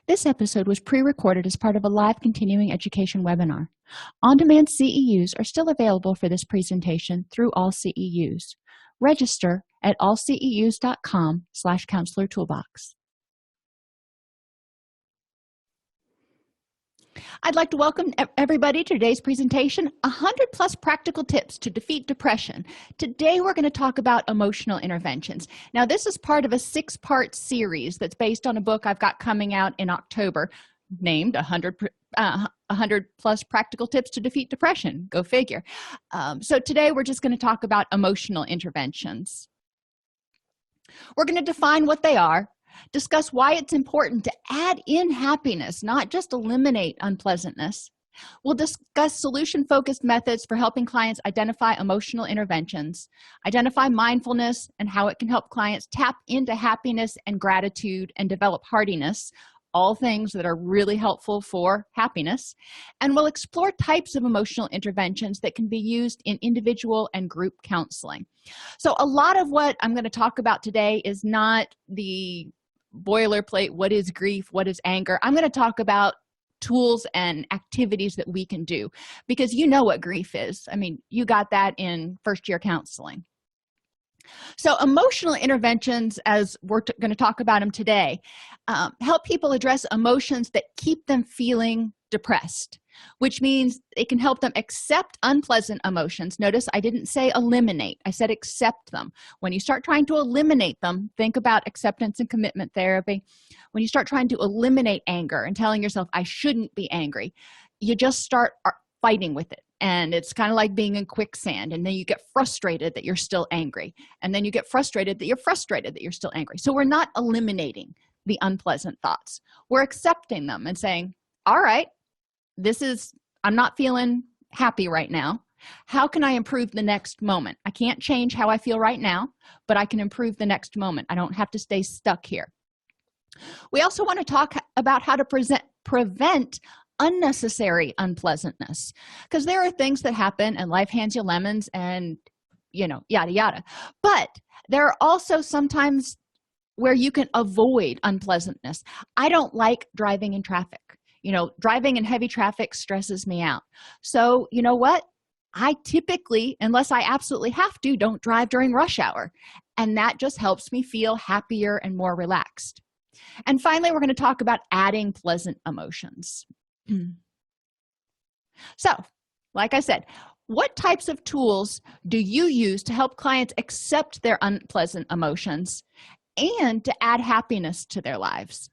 This episode was pre-recorded as part of a live continuing education webinar. On-demand CEUs are still available for this presentation through AllCEUs. Register at allceus.com/counselor toolbox. I'd like to welcome everybody to today's presentation, 100 plus practical tips to defeat depression. Today we're going to talk about emotional interventions. Now this is part of a 6-part series that's based on a book I've got coming out in October named 100 plus practical tips to defeat depression. Go figure. So today we're just going to talk about emotional interventions. We're going to define what they are, discuss why it's important to add in happiness, not just eliminate unpleasantness. We'll discuss solution-focused methods for helping clients identify emotional interventions, identify mindfulness and how it can help clients tap into happiness and gratitude and develop hardiness, all things that are really helpful for happiness. And we'll explore types of emotional interventions that can be used in individual and group counseling. So a lot of what I'm going to talk about today is not the boilerplate, what is grief, what is anger. I'm going to talk about tools and activities that we can do, because you know what grief is. I mean, you got that in first-year counseling. So emotional interventions, as we're going to talk about them today, help people address emotions that keep them feeling depressed, which means it can help them accept unpleasant emotions. Notice I didn't say eliminate, I said accept them. When you start trying to eliminate them, think about acceptance and commitment therapy. When you start trying to eliminate anger and telling yourself I shouldn't be angry, you just start fighting with it. And it's kind of like being in quicksand, and then you get frustrated that you're still angry, and then you get frustrated that you're still angry. So we're not eliminating the unpleasant thoughts. We're accepting them and saying, all right, I'm not feeling happy right now. How can I improve the next moment? I can't change how I feel right now, but I can improve the next moment. I don't have to stay stuck here. We also want to talk about how to prevent unnecessary unpleasantness, because there are things that happen and life hands you lemons and, yada, yada. But there are also sometimes where you can avoid unpleasantness. I don't like driving in traffic. Driving in heavy traffic stresses me out. So you know what? I typically, unless I absolutely have to, don't drive during rush hour. And that just helps me feel happier and more relaxed. And finally, we're going to talk about adding pleasant emotions. So, like I said, what types of tools do you use to help clients accept their unpleasant emotions and to add happiness to their lives?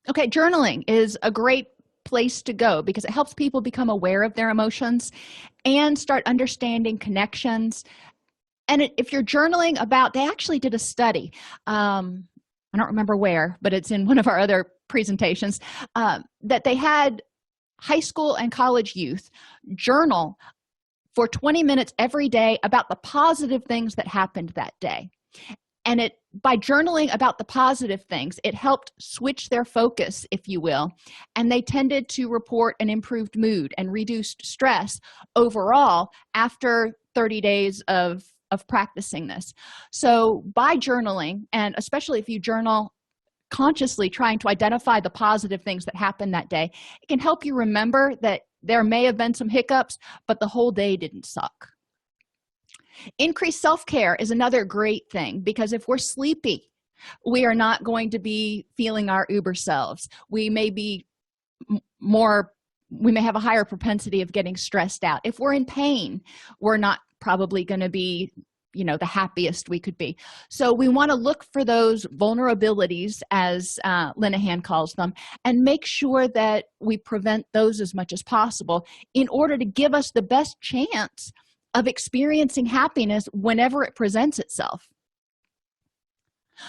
Okay, journaling is a great place to go because it helps people become aware of their emotions and start understanding connections. And if you're journaling about, they actually did a study. I don't remember where, but it's in one of our other presentations, that they had high school and college youth journal for 20 minutes every day about the positive things that happened that day. And by journaling about the positive things, it helped switch their focus, if you will, and they tended to report an improved mood and reduced stress overall after 30 days of practicing this. So by journaling, and especially if you journal consciously trying to identify the positive things that happened that day, it can help you remember that there may have been some hiccups, but the whole day didn't suck. Increased self-care is another great thing, because if we're sleepy, we are not going to be feeling our uber selves. We may have a higher propensity of getting stressed out. If we're in pain, we're not probably going to be the happiest we could be. So we want to look for those vulnerabilities, as Linehan calls them, and make sure that we prevent those as much as possible in order to give us the best chance of experiencing happiness whenever it presents itself.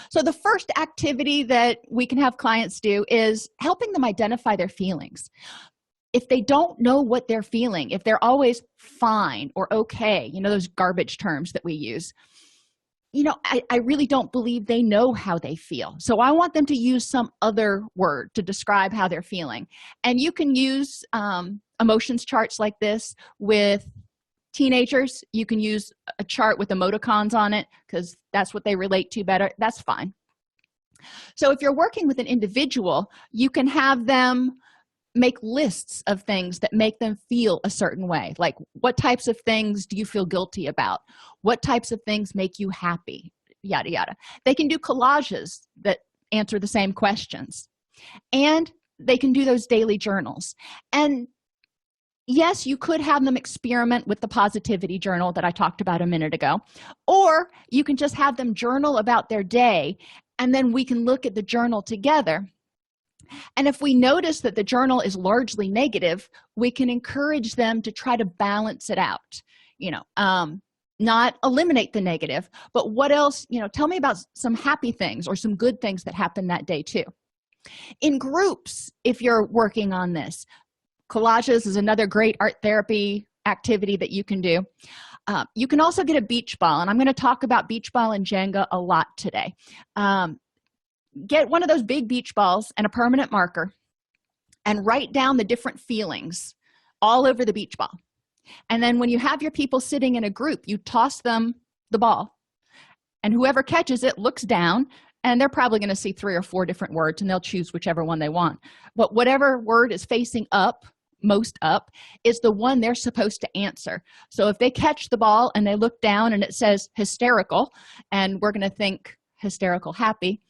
So the first activity that we can have clients do is helping them identify their feelings. If they don't know what they're feeling, if they're always fine or okay, those garbage terms that we use, I really don't believe they know how they feel. So I want them to use some other word to describe how they're feeling. And you can use emotions charts like this with teenagers. You can use a chart with emoticons on it because that's what they relate to better. That's fine. So if you're working with an individual, you can have them make lists of things that make them feel a certain way. Like, what types of things do you feel guilty about? What types of things make you happy? Yada, yada. They can do collages that answer the same questions. And they can do those daily journals. And yes, you could have them experiment with the positivity journal that I talked about a minute ago. Or you can just have them journal about their day, and then we can look at the journal together. And if we notice that the journal is largely negative, we can encourage them to try to balance it out, not eliminate the negative, but what else, tell me about some happy things or some good things that happened that day too. In groups, if you're working on this, collages is another great art therapy activity that you can do. You can also get a beach ball, and I'm going to talk about beach ball and Jenga a lot today. Get one of those big beach balls and a permanent marker and write down the different feelings all over the beach ball. And then when you have your people sitting in a group, you toss them the ball, and whoever catches it looks down, and they're probably going to see 3 or 4 different words, and they'll choose whichever one they want. But whatever word is facing up, most up, is the one they're supposed to answer. So if they catch the ball and they look down and it says hysterical, and we're going to think hysterical happy,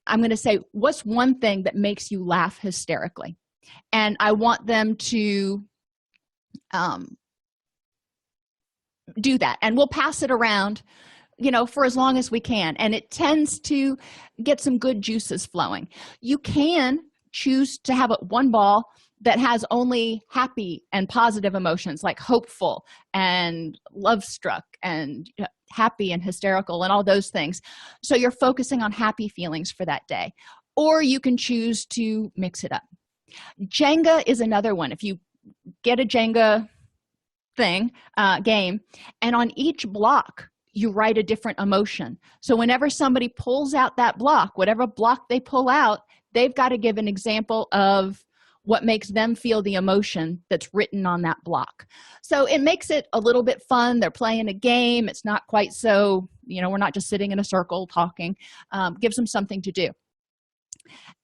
I'm going to say, what's one thing that makes you laugh hysterically? And I want them to do that. And we'll pass it around, for as long as we can. And it tends to get some good juices flowing. You can choose to have one ball that has only happy and positive emotions, like hopeful and love struck and happy and hysterical and all those things. So you're focusing on happy feelings for that day. Or you can choose to mix it up. Jenga is another one. If you get a Jenga game, and on each block you write a different emotion. So whenever somebody pulls out that block, whatever block they pull out, they've got to give an example of what makes them feel the emotion that's written on that block. So it makes it a little bit fun. They're playing a game. It's not quite so, we're not just sitting in a circle talking. Gives them something to do.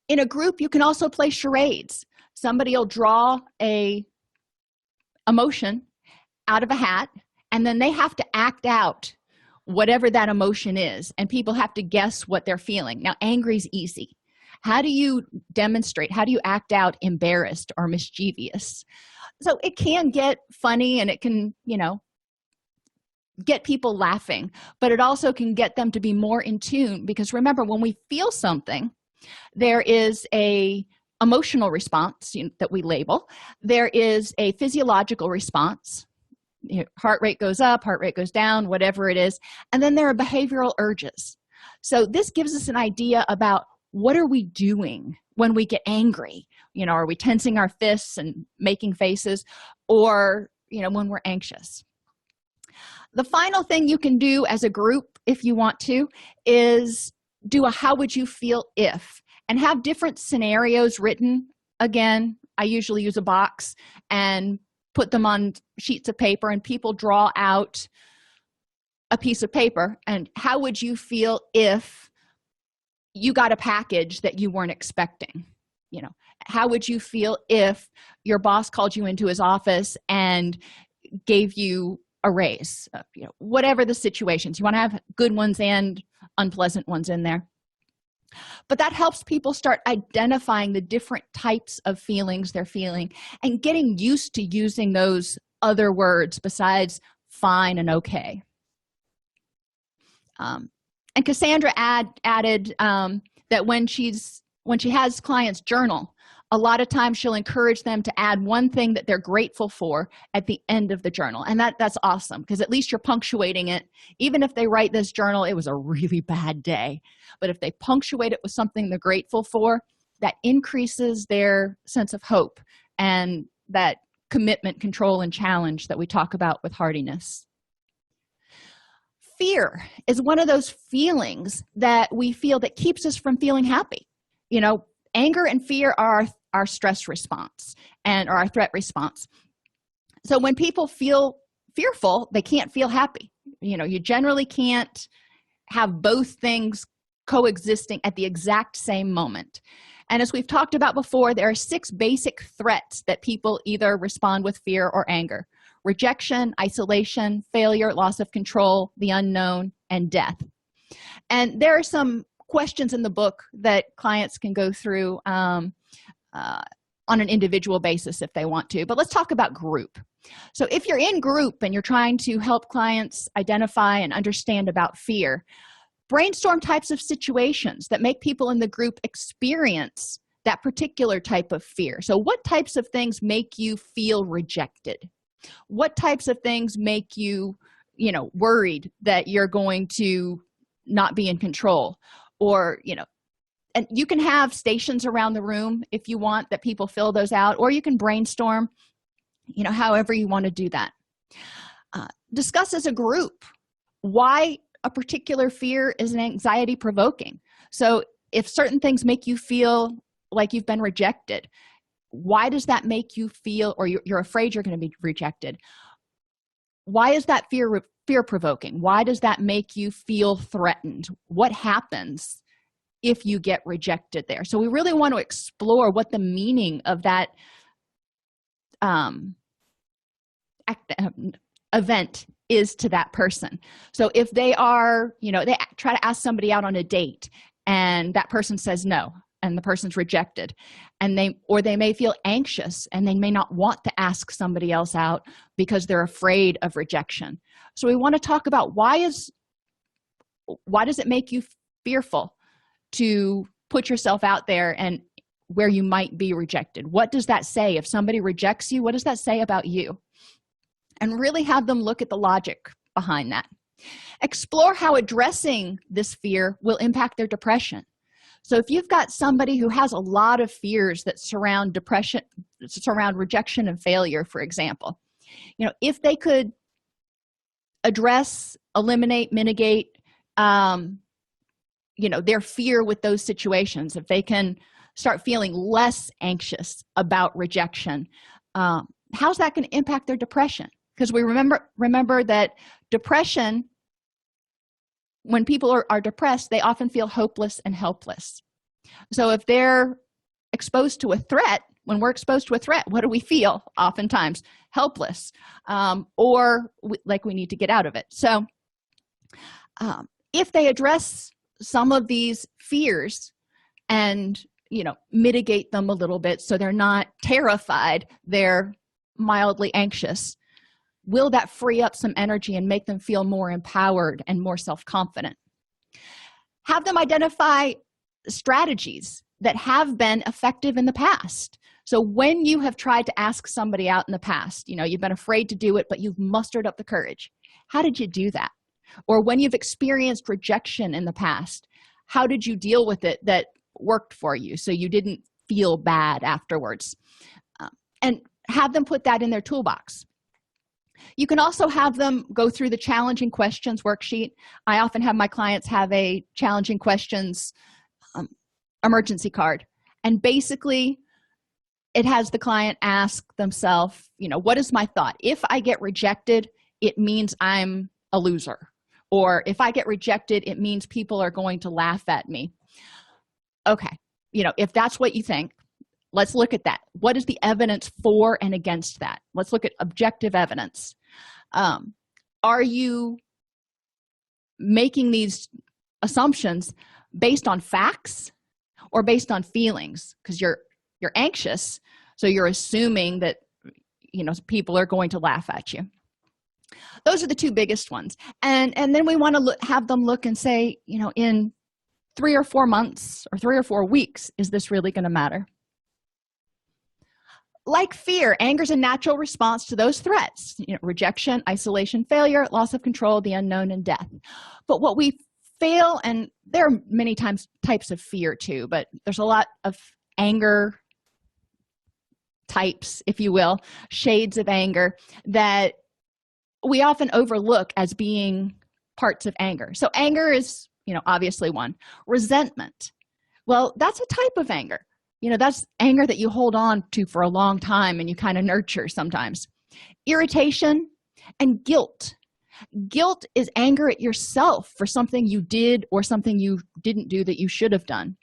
In a group, you can also play charades. Somebody will draw a emotion out of a hat, and then they have to act out whatever that emotion is, and people have to guess what they're feeling. Now, angry is easy. How do you demonstrate? How do you act out embarrassed or mischievous? So it can get funny, and it can, get people laughing, but it also can get them to be more in tune, because remember, when we feel something, there is a emotional response that we label. There is a physiological response. Heart rate goes up, heart rate goes down, whatever it is. And then there are behavioral urges. So this gives us an idea about what are we doing when we get angry. Are we tensing our fists and making faces, or when we're anxious? The final thing you can do as a group, if you want to, is do a how would you feel if, and have different scenarios written. Again, I usually use a box and put them on sheets of paper, and people draw out a piece of paper, and how would you feel if you got a package that you weren't expecting? How would you feel if your boss called you into his office and gave you a raise? Whatever the situations, you want to have good ones and unpleasant ones in there. But that helps people start identifying the different types of feelings they're feeling and getting used to using those other words besides fine and okay. And Cassandra added that when she has clients journal, a lot of times she'll encourage them to add one thing that they're grateful for at the end of the journal. And that's awesome, because at least you're punctuating it. Even if they write this journal, it was a really bad day. But if they punctuate it with something they're grateful for, that increases their sense of hope and that commitment, control, and challenge that we talk about with hardiness. fear is one of those feelings that we feel that keeps us from feeling happy. Anger and fear are our stress response and our threat response. So when people feel fearful, they can't feel happy. You generally can't have both things coexisting at the exact same moment. And as we've talked about before, there are 6 basic threats that people either respond with fear or anger: rejection, isolation, failure, loss of control, the unknown, and death. And there are some questions in the book that clients can go through on an individual basis if they want to. But let's talk about group. So if you're in group and you're trying to help clients identify and understand about fear, brainstorm types of situations that make people in the group experience that particular type of fear. So what types of things make you feel rejected? What types of things make you, worried that you're going to not be in control? Or, and you can have stations around the room if you want that people fill those out, or you can brainstorm, however you want to do that. Discuss as a group why a particular fear is an anxiety provoking. So if certain things make you feel like you've been rejected, why does that make you feel, or you're afraid you're going to be rejected? Why is that fear provoking? Why does that make you feel threatened? What happens if you get rejected there? So we really want to explore what the meaning of that event is to that person. So if they are, they try to ask somebody out on a date and that person says no and the person's rejected, and they may feel anxious and they may not want to ask somebody else out because they're afraid of rejection. So we want to talk about why does it make you fearful to put yourself out there and where you might be rejected? What does that say? If somebody rejects you, what does that say about you? And really have them look at the logic behind that. Explore how addressing this fear will impact their depression. So if you've got somebody who has a lot of fears that surround depression, surround rejection and failure, for example, if they could address, eliminate, mitigate, their fear with those situations, if they can start feeling less anxious about rejection, how's that going to impact their depression? Because we remember that depression, when people are depressed, they often feel hopeless and helpless. So if they're exposed to a threat, when we're exposed to a threat, what do we feel? Oftentimes helpless, or like we need to get out of it. So if they address some of these fears and mitigate them a little bit so they're not terrified, they're mildly anxious, will that free up some energy and make them feel more empowered and more self-confident? Have them identify strategies that have been effective in the past. So when you have tried to ask somebody out in the past, you've been afraid to do it, but you've mustered up the courage. How did you do that? Or when you've experienced rejection in the past, how did you deal with it that worked for you so you didn't feel bad afterwards? And have them put that in their toolbox. You can also have them go through the challenging questions worksheet. I often have my clients have a challenging questions emergency card. And basically, it has the client ask themselves, what is my thought? If I get rejected, it means I'm a loser. Or if I get rejected, it means people are going to laugh at me. Okay, if that's what you think, let's look at that. What is the evidence for and against that? Let's look at objective evidence. Are you making these assumptions based on facts or based on feelings? Because you're anxious, so you're assuming that people are going to laugh at you. Those are the 2 biggest ones. And then we want to have them look and say, in 3 or 4 months or 3 or 4 weeks, is this really going to matter? Like fear, anger is a natural response to those threats: rejection, isolation, failure, loss of control, the unknown, and death. But what we fail, and there are many types of fear too, but there's a lot of anger types, if you will, shades of anger that we often overlook as being parts of anger. So anger is, obviously one. Resentment. Well, that's a type of anger. That's anger that you hold on to for a long time and you kind of nurture sometimes. Irritation and guilt. Guilt is anger at yourself for something you did or something you didn't do that you should have done.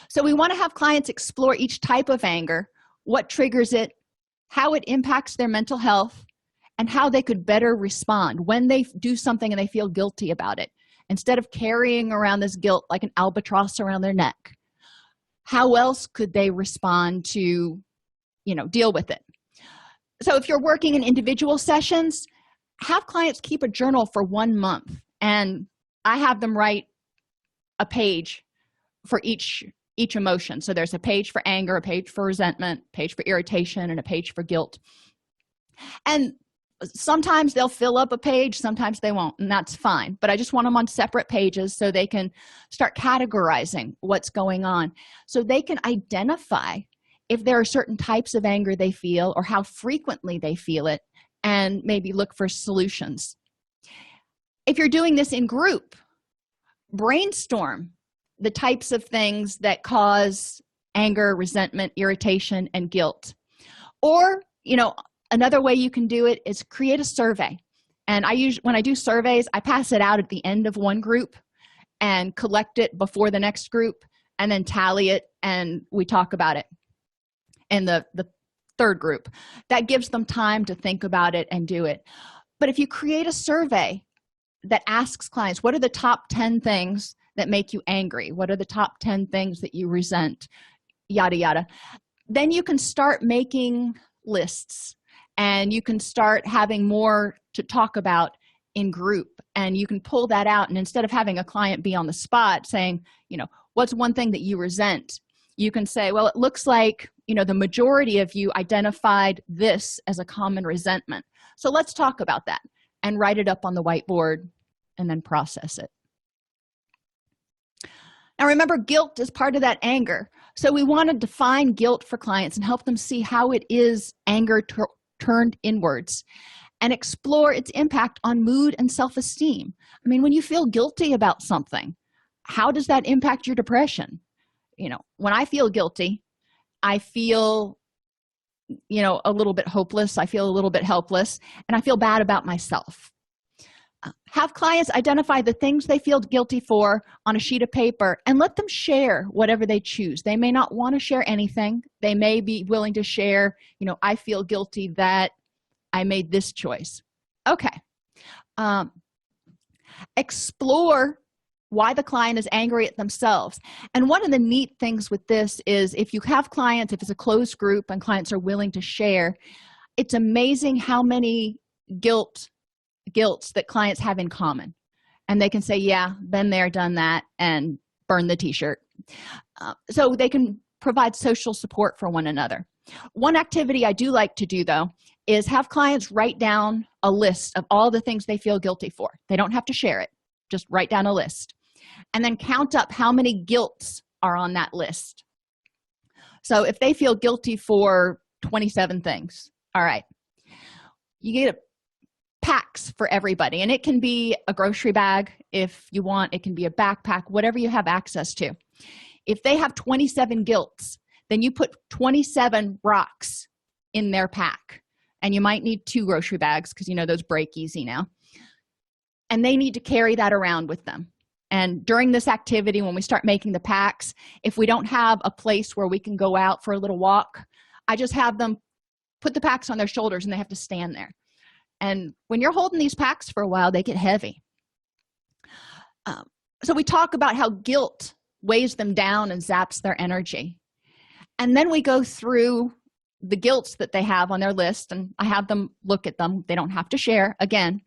So we want to have clients explore each type of anger, what triggers it, how it impacts their mental health, and how they could better respond when they do something and they feel guilty about it. Instead of carrying around this guilt like an albatross around their neck, how else could they respond to, deal with it? So if you're working in individual sessions, have clients keep a journal for 1 month, and I have them write a page for each emotion. So there's a page for anger, a page for resentment, a page for irritation, and a page for guilt. And sometimes they'll fill up a page, sometimes they won't, and that's fine. But I just want them on separate pages so they can start categorizing what's going on, so they can identify if there are certain types of anger they feel or how frequently they feel it, and maybe look for solutions. If you're doing this in group, brainstorm the types of things that cause anger, resentment, irritation, and guilt. Or, another way you can do it is create a survey. And when I do surveys, I pass it out at the end of one group and collect it before the next group, and then tally it, and we talk about it in the third group. That gives them time to think about it and do it. But if you create a survey that asks clients, what are the top 10 things that make you angry? What are the top 10 things that you resent? Yada, yada. Then you can start making lists, and you can start having more to talk about in group, and you can pull that out. And instead of having a client be on the spot saying, what's one thing that you resent? You can say, well, it looks like, the majority of you identified this as a common resentment. So let's talk about that, and write it up on the whiteboard and then process it. Now remember, guilt is part of that anger. So we want to define guilt for clients and help them see how it is anger turned inwards, and explore its impact on mood and self-esteem. I mean, when you feel guilty about something, how does that impact your depression? When I feel guilty, I feel, a little bit hopeless. I feel a little bit helpless, and I feel bad about myself. Have clients identify the things they feel guilty for on a sheet of paper, and let them share whatever they choose. They may not want to share anything. They may be willing to share, I feel guilty that I made this choice. Okay. Explore why the client is angry at themselves. And one of the neat things with this is, if you have clients, if it's a closed group and clients are willing to share, it's amazing how many guilts that clients have in common. And they can say, yeah, been there, done that, and burn the t-shirt. So they can provide social support for one another. One activity I do like to do, though, is have clients write down a list of all the things they feel guilty for. They don't have to share it. Just write down a list. And then count up how many guilts are on that list. So if they feel guilty for 27 things, all right, you get packs for everybody. And it can be a grocery bag if you want. It can be a backpack, whatever you have access to. If they have 27 guilts, then you put 27 rocks in their pack. And you might need 2 grocery bags because those break easy now. And they need to carry that around with them. And during this activity, when we start making the packs, if we don't have a place where we can go out for a little walk, I just have them put the packs on their shoulders, and they have to stand there. And when you're holding these packs for a while, they get heavy. So we talk about how guilt weighs them down and zaps their energy. And then we go through the guilts that they have on their list, and I have them look at them. They don't have to share, again,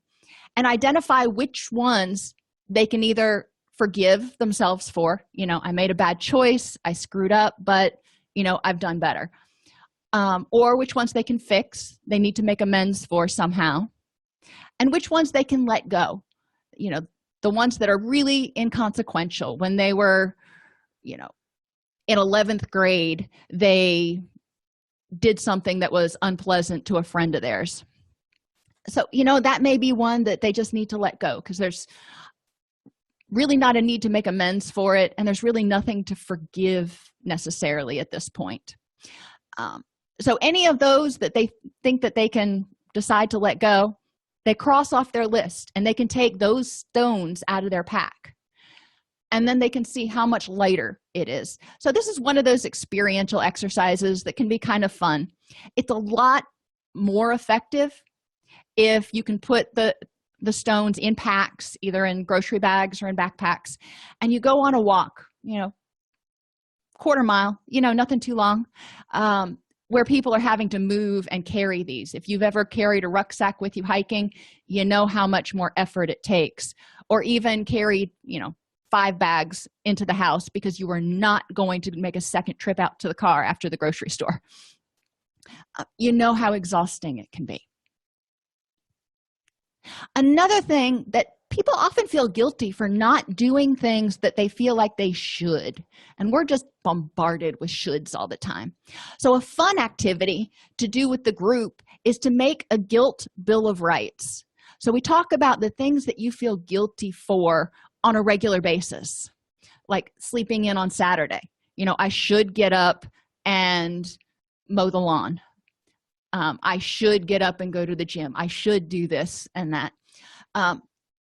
and identify which ones they can either forgive themselves for. I made a bad choice, I screwed up, but I've done better. Or which ones they can fix, they need to make amends for somehow, and which ones they can let go. The ones that are really inconsequential. When they were in 11th grade, they did something that was unpleasant to a friend of theirs, So that may be one that they just need to let go, because there's really not a need to make amends for it, and there's really nothing to forgive necessarily at this point. So any of those that they think that they can decide to let go, they cross off their list, and they can take those stones out of their pack, and then they can see how much lighter it is. So this is one of those experiential exercises that can be kind of fun. It's a lot more effective if you can put the stones in packs, either in grocery bags or in backpacks, and you go on a walk, quarter mile, nothing too long, where people are having to move and carry these. If you've ever carried a rucksack with you hiking, you know how much more effort it takes. Or even carried 5 bags into the house because you were not going to make a second trip out to the car after the grocery store. You know how exhausting it can be. Another thing that people often feel guilty for not doing things that they feel like they should, and we're just bombarded with shoulds all the time. So a fun activity to do with the group is to make a guilt bill of rights. So we talk about the things that you feel guilty for on a regular basis, like sleeping in on Saturday. I should get up and mow the lawn. I should get up and go to the gym. I should do this and that.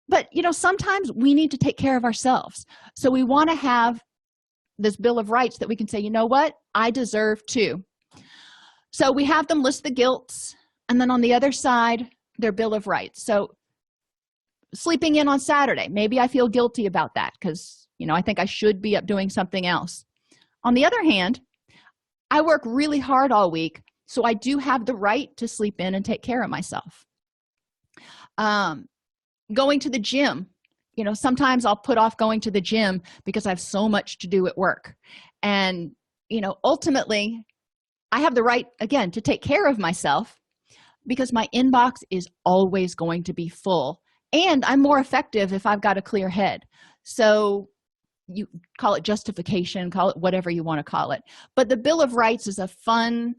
But sometimes we need to take care of ourselves. So we want to have this bill of rights that we can say, you know what, I deserve to. So we have them list the guilts, and then on the other side, their bill of rights. So sleeping in on Saturday, maybe I feel guilty about that because I think I should be up doing something else. On the other hand, I work really hard all week, so I do have the right to sleep in and take care of myself. Going to the gym, sometimes I'll put off going to the gym because I have so much to do at work. And, ultimately, I have the right, again, to take care of myself because my inbox is always going to be full. And I'm more effective if I've got a clear head. So you call it justification, call it whatever you want to call it. But the Bill of Rights is a fun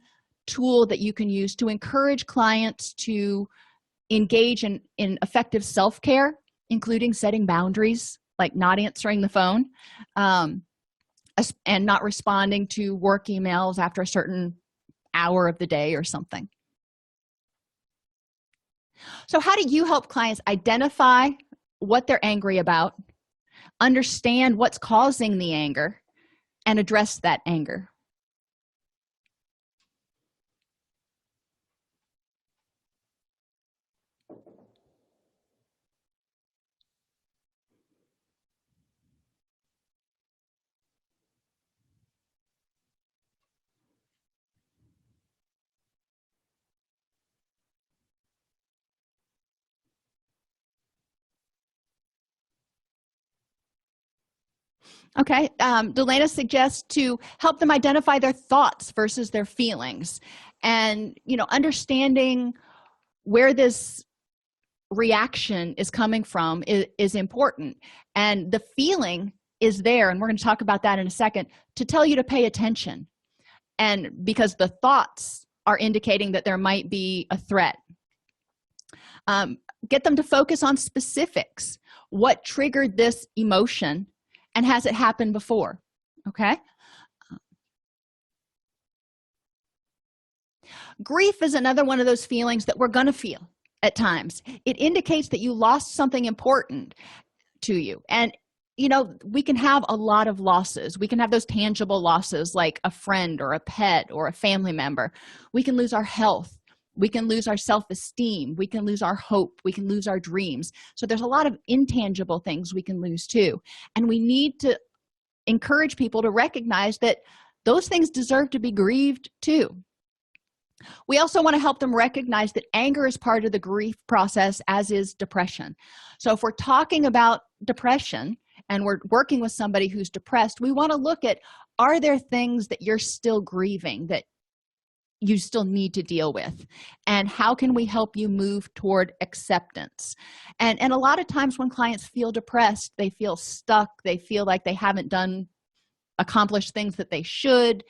tool that you can use to encourage clients to engage in effective self-care, including setting boundaries, like not answering the phone, and not responding to work emails after a certain hour of the day or something. So how do you help clients identify what they're angry about, understand what's causing the anger, and address that anger? Okay, Delana suggests to help them identify their thoughts versus their feelings, and understanding where this reaction is coming from is important, and the feeling is there, and we're going to talk about that in a second, to tell you to pay attention, and because the thoughts are indicating that there might be a threat. Get them to focus on specifics. What triggered this emotion? And has it happened before? Okay. Grief is another one of those feelings that we're going to feel at times. It indicates that you lost something important to you. And, we can have a lot of losses. We can have those tangible losses like a friend or a pet or a family member. We can lose our health. We can lose our self-esteem. We can lose our hope. We can lose our dreams. So there's a lot of intangible things we can lose too. And we need to encourage people to recognize that those things deserve to be grieved too. We also want to help them recognize that anger is part of the grief process, as is depression. So if we're talking about depression and we're working with somebody who's depressed, we want to look at, are there things that you're still grieving that you still need to deal with, and how can we help you move toward acceptance? And a lot of times when clients feel depressed, they feel stuck, they feel like they haven't accomplished things that they should,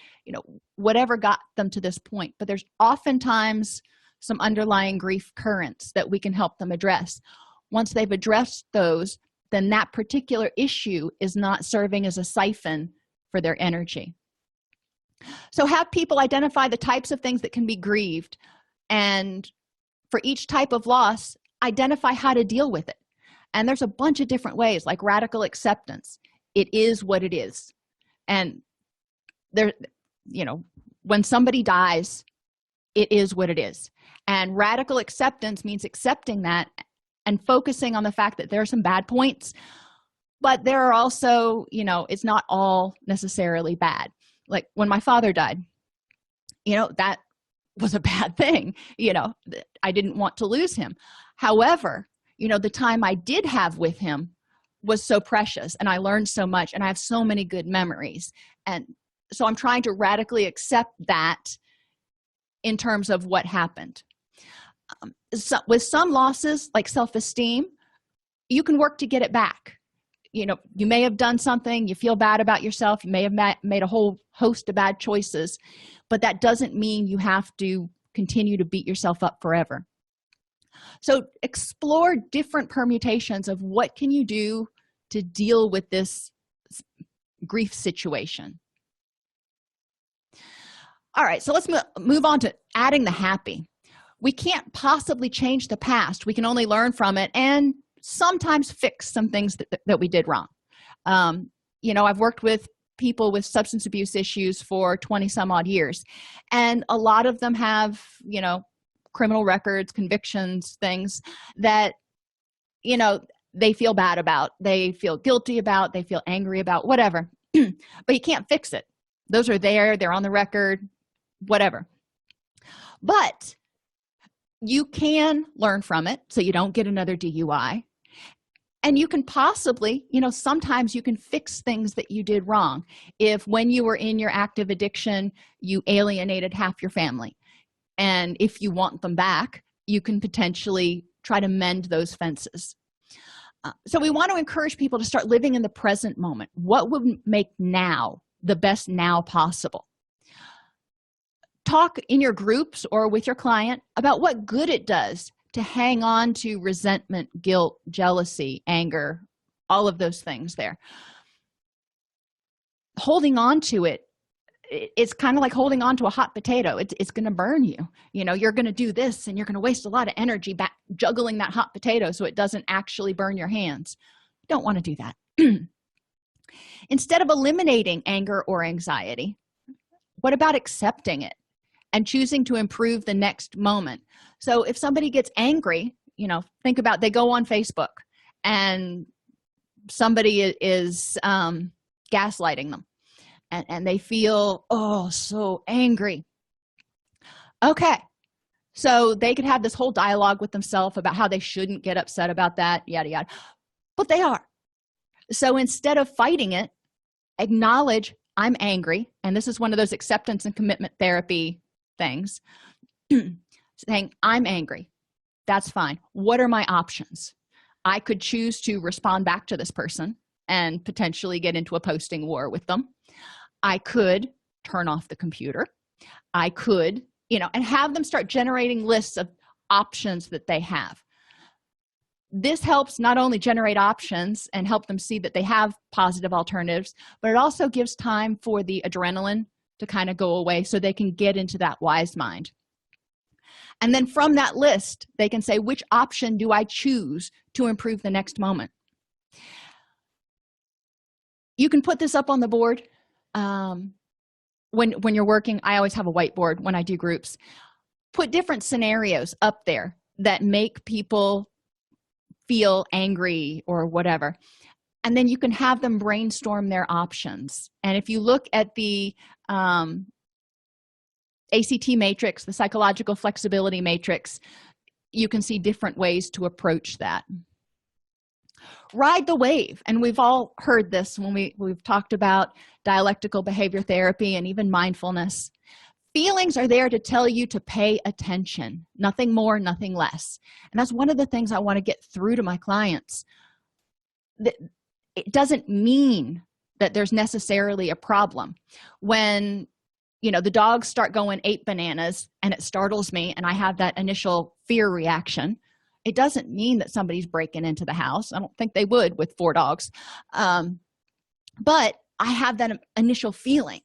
whatever got them to this point. But there's oftentimes some underlying grief currents that we can help them address. Once they've addressed those, then that particular issue is not serving as a siphon for their energy. So have people identify the types of things that can be grieved, and for each type of loss, identify how to deal with it. And there's a bunch of different ways, like radical acceptance. It is what it is. And there, when somebody dies, it is what it is. And radical acceptance means accepting that and focusing on the fact that there are some bad points, but there are also, it's not all necessarily bad. Like when my father died, that was a bad thing. I didn't want to lose him. However, the time I did have with him was so precious, and I learned so much, and I have so many good memories. And so I'm trying to radically accept that in terms of what happened. With some losses, like self-esteem, you can work to get it back. You may have done something, you feel bad about yourself, you may have made a whole host of bad choices, but that doesn't mean you have to continue to beat yourself up forever. So explore different permutations of what can you do to deal with this grief situation. All right, so let's move on to adding the happy. We can't possibly change the past. We can only learn from it and sometimes fix some things that we did wrong. I've worked with people with substance abuse issues for 20 some odd years, and a lot of them have criminal records, convictions, things that they feel bad about, they feel guilty about, they feel angry about, whatever. But you can't fix it. Those are there, they're on the record, whatever. But you can learn from it so you don't get another DUI. And you can possibly, sometimes you can fix things that you did wrong. If when you were in your active addiction, you alienated half your family, and if you want them back, you can potentially try to mend those fences. So we want to encourage people to start living in the present moment. What would make now the best now possible? Talk in your groups or with your client about what good it does to hang on to resentment, guilt, jealousy, anger, all of those things there. Holding on to it's kind of like holding on to a hot potato. It's going to burn you. You're going to do this, and you're going to waste a lot of energy back juggling that hot potato so it doesn't actually burn your hands. You don't want to do that. Instead of eliminating anger or anxiety, what about accepting it and choosing to improve the next moment? So if somebody gets angry, think about, they go on Facebook and somebody is gaslighting them, and they feel, so angry. Okay, so they could have this whole dialogue with themselves about how they shouldn't get upset about that, yada yada, but they are. So instead of fighting it, acknowledge, I'm angry, and this is one of those acceptance and commitment therapy things. Saying, I'm angry. That's fine. What are my options? I could choose to respond back to this person and potentially get into a posting war with them. I could turn off the computer. I could, and have them start generating lists of options that they have. This helps not only generate options and help them see that they have positive alternatives, but it also gives time for the adrenaline to kind of go away so they can get into that wise mind. And then from that list, they can say, which option do I choose to improve the next moment? You can put this up on the board. When you're working, I always have a whiteboard when I do groups. Put different scenarios up there that make people feel angry or whatever. And then you can have them brainstorm their options. And if you look at the ACT matrix, the psychological flexibility matrix, you can see different ways to approach that. Ride the wave. And we've all heard this when we've talked about dialectical behavior therapy and even mindfulness. Feelings are there to tell you to pay attention, nothing more, nothing less. And that's one of the things I want to get through to my clients. That it doesn't mean that there's necessarily a problem. When the dogs start going ape bananas and it startles me and I have that initial fear reaction, it doesn't mean that somebody's breaking into the house. I don't think they would with 4 dogs. But I have that initial feeling.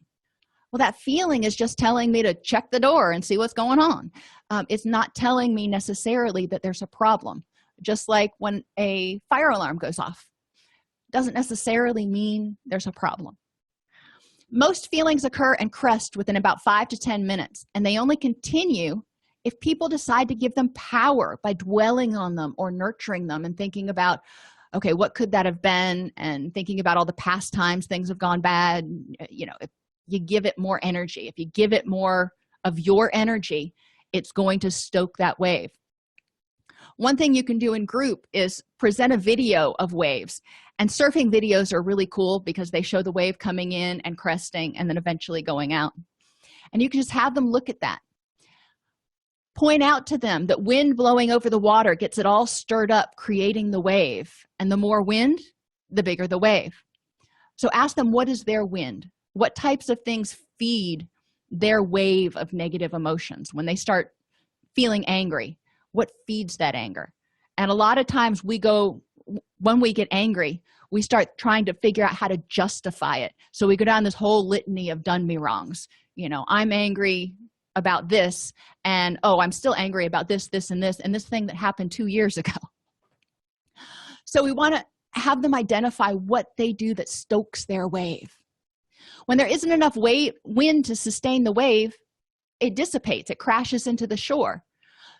Well, that feeling is just telling me to check the door and see what's going on. It's not telling me necessarily that there's a problem. Just like when a fire alarm goes off, doesn't necessarily mean there's a problem. Most feelings occur and crest within about 5 to 10 minutes, and they only continue if people decide to give them power by dwelling on them or nurturing them and thinking about, okay, what could that have been, and thinking about all the past times things have gone bad. If you give it more energy, if you give it more of your energy, it's going to stoke that wave. One thing you can do in group is present a video of waves, and surfing videos are really cool because they show the wave coming in and cresting and then eventually going out, and you can just have them look at that. Point out to them that wind blowing over the water gets it all stirred up, creating the wave, and the more wind, the bigger the wave. So ask them, what is their wind? What types of things feed their wave of negative emotions? When they start feeling angry, what feeds that anger? And a lot of times when we get angry, we start trying to figure out how to justify it. So we go down this whole litany of done me wrongs. I'm angry about this, and I'm still angry about this, and this thing that happened 2 years ago. So we want to have them identify what they do that stokes their wave. When there isn't enough wind to sustain the wave, it dissipates, it crashes into the shore.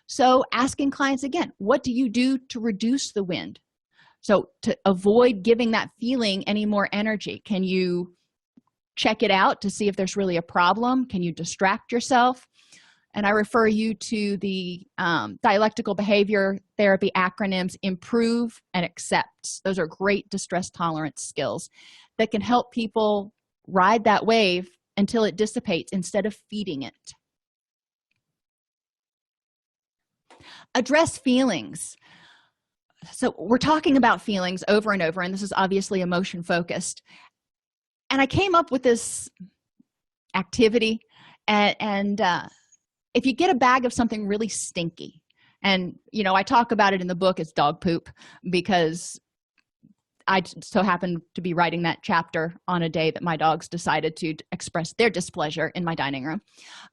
So asking clients again, what do you do to reduce the wind? So to avoid giving that feeling any more energy, can you check it out to see if there's really a problem? Can you distract yourself? And I refer you to the dialectical behavior therapy acronyms IMPROVE and ACCEPT. Those are great distress tolerance skills that can help people ride that wave until it dissipates instead of feeding it. Address feelings. So we're talking about feelings over and over, and this is obviously emotion focused. And I came up with this activity, and if you get a bag of something really stinky, and I talk about it in the book, it's dog poop, because I so happened to be writing that chapter on a day that my dogs decided to express their displeasure in my dining room.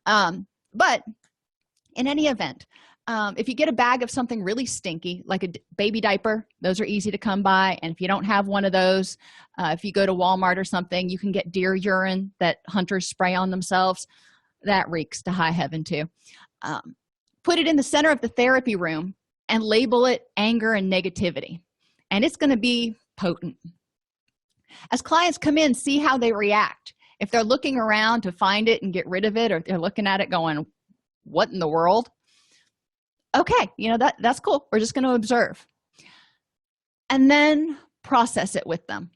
But in any event, if you get a bag of something really stinky, like a baby diaper, those are easy to come by. And if you don't have one of those, if you go to Walmart or something, you can get deer urine that hunters spray on themselves. That reeks to high heaven too. Put it in the center of the therapy room and label it anger and negativity, and it's going to be potent. As clients come in, see how they react. If they're looking around to find it and get rid of it, or if they're looking at it going, what in the world? Okay, that's cool. We're just going to observe and then process it with them.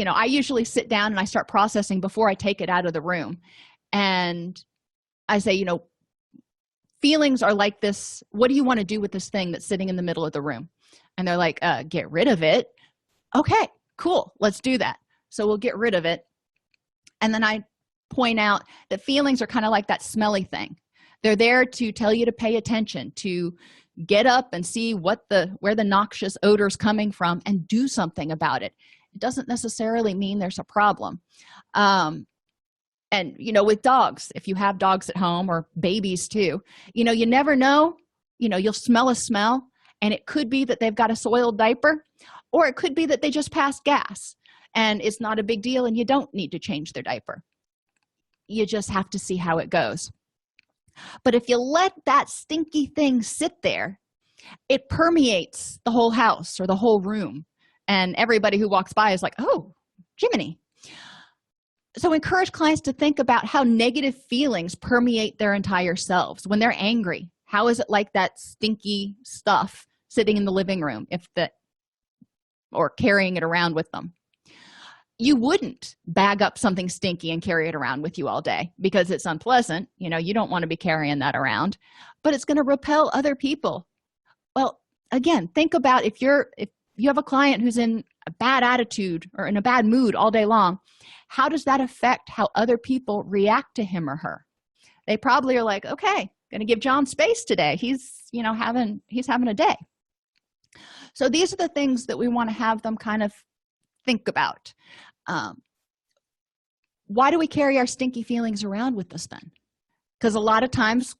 I usually sit down and I start processing before I take it out of the room, and I say, feelings are like this. What do you want to do with this thing that's sitting in the middle of the room? And they're like, get rid of it. Okay, cool. Let's do that. So we'll get rid of it. And then I point out that feelings are kind of like that smelly thing. They're there to tell you to pay attention, to get up and see where the noxious odor is coming from and do something about it. It doesn't necessarily mean there's a problem. And with dogs, if you have dogs at home, or babies too, you never know. You'll smell a smell, and it could be that they've got a soiled diaper, or it could be that they just passed gas and it's not a big deal and you don't need to change their diaper. You just have to see how it goes. But if you let that stinky thing sit there, it permeates the whole house or the whole room, and everybody who walks by is like, oh, Jiminy. So encourage clients to think about how negative feelings permeate their entire selves. When they're angry, how is it like that stinky stuff sitting in the living room or carrying it around with them? You wouldn't bag up something stinky and carry it around with you all day because it's unpleasant. You don't want to be carrying that around, but it's going to repel other people. Well, again, think about if you have a client who's in a bad attitude or in a bad mood all day long, how does that affect how other people react to him or her? they probably are like, okay, gonna give John space today. He's having a day. So these are the things that we want to have them kind of think about. Why do we carry our stinky feelings around with us then? Because a lot of times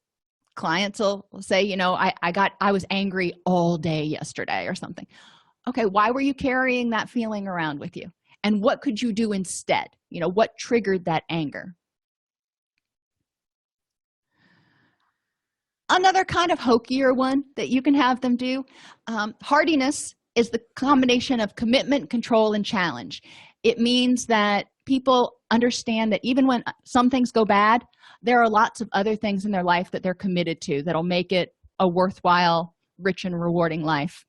clients will say, I was angry all day yesterday or something. Okay, why were you carrying that feeling around with you? And what could you do instead? What triggered that anger? Another kind of hokier one that you can have them do, hardiness is the combination of commitment, control, and challenge. It means that people understand that even when some things go bad, there are lots of other things in their life that they're committed to that'll make it a worthwhile, rich, and rewarding life.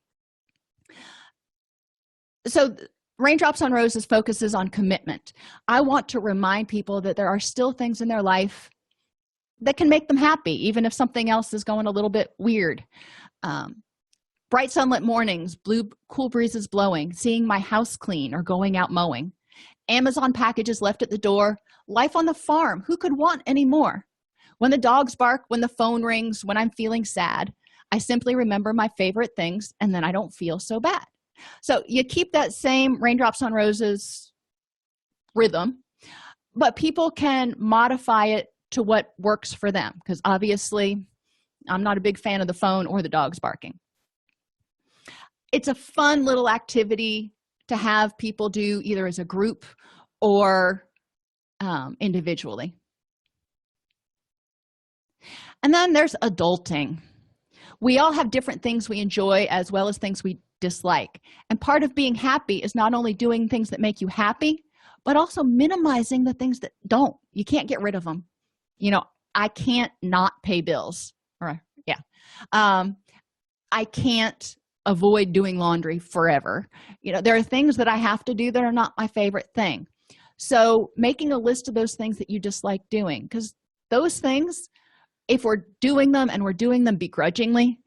So Raindrops on Roses focuses on commitment. I want to remind people that there are still things in their life that can make them happy, even if something else is going a little bit weird. Bright sunlit mornings, cool breezes blowing, seeing my house clean or going out mowing, Amazon packages left at the door, life on the farm, who could want any more? When the dogs bark, when the phone rings, when I'm feeling sad, I simply remember my favorite things, and then I don't feel so bad. So you keep that same Raindrops on Roses rhythm, but people can modify it to what works for them, because obviously I'm not a big fan of the phone or the dogs barking. It's a fun little activity to have people do either as a group or individually. And then there's adulting. We all have different things we enjoy as well as things we dislike. And part of being happy is not only doing things that make you happy, but also minimizing the things that don't. You can't get rid of them. I can't not pay bills. I can't avoid doing laundry forever. There are things that I have to do that are not my favorite thing. So making a list of those things that you dislike doing, because those things, if we're doing them and we're doing them begrudgingly,